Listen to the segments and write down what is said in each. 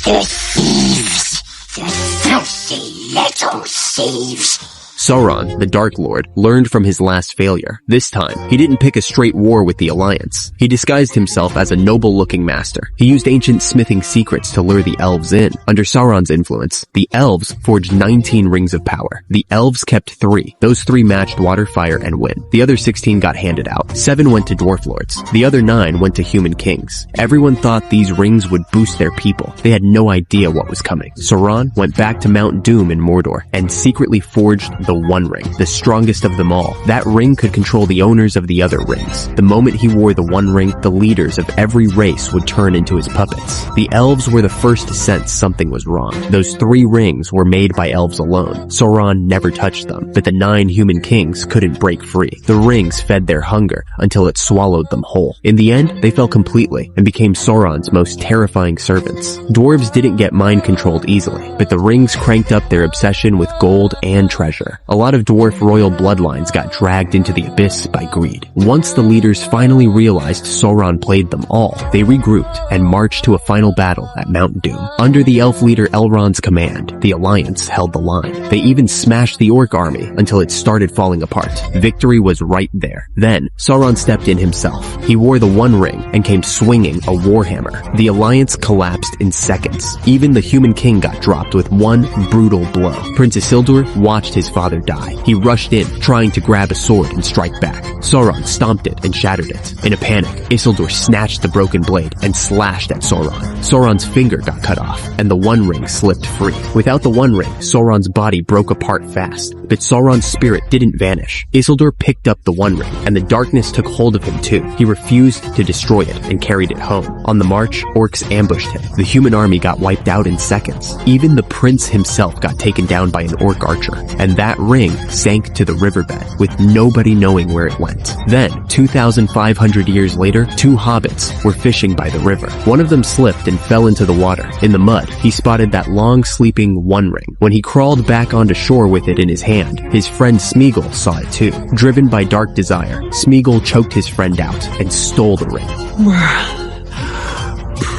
The thieves! The filthy little thieves! Sauron, the Dark Lord, learned from his last failure. This time, he didn't pick a straight war with the Alliance. He disguised himself as a noble-looking master. He used ancient smithing secrets to lure the elves in. Under Sauron's influence, the elves forged 19 rings of power. The elves kept 3. Those 3 matched water, fire, and wind. The other 16 got handed out. 7 went to dwarf lords. The other 9 went to human kings. Everyone thought these rings would boost their people. They had no idea what was coming. Sauron went back to Mount Doom in Mordor and secretly forged the One Ring, the strongest of them all. That ring could control the owners of the other rings. The moment he wore the One Ring, the leaders of every race would turn into his puppets. The elves were the first to sense something was wrong. Those 3 rings were made by elves alone. Sauron never touched them, but the 9 human kings couldn't break free. The rings fed their hunger until it swallowed them whole. In the end, they fell completely and became Sauron's most terrifying servants. Dwarves didn't get mind-controlled easily, but the rings cranked up their obsession with gold and treasure. A lot of dwarf royal bloodlines got dragged into the abyss by greed. Once the leaders finally realized Sauron played them all, they regrouped and marched to a final battle at Mount Doom. Under the elf leader Elrond's command, the Alliance held the line. They even smashed the orc army until it started falling apart. Victory was right there. Then, Sauron stepped in himself. He wore the One Ring and came swinging a warhammer. The Alliance collapsed in seconds. Even the human king got dropped with one brutal blow. Prince Isildur watched his father die. He rushed in, trying to grab a sword and strike back. Sauron stomped it and shattered it. In a panic, Isildur snatched the broken blade and slashed at Sauron. Sauron's finger got cut off, and the One Ring slipped free. Without the One Ring, Sauron's body broke apart fast, but Sauron's spirit didn't vanish. Isildur picked up the One Ring, and the darkness took hold of him too. He refused to destroy it and carried it home. On the march, orcs ambushed him. The human army got wiped out in seconds. Even the prince himself got taken down by an orc archer, and that ring sank to the riverbed with nobody knowing where it went. Then, 2,500 years later, 2 hobbits were fishing by the river. One of them slipped and fell into the water. In the mud, he spotted that long sleeping One Ring. When he crawled back onto shore with it in his hand, his friend Smeagol saw it too. Driven by dark desire, Smeagol choked his friend out and stole the ring.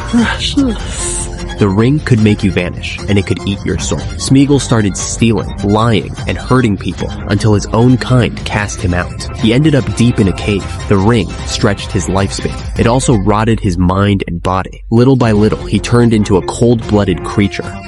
Precious. The ring could make you vanish, and it could eat your soul. Smeagol started stealing, lying, and hurting people until his own kind cast him out. He ended up deep in a cave. The ring stretched his lifespan. It also rotted his mind and body. Little by little, he turned into a cold-blooded creature.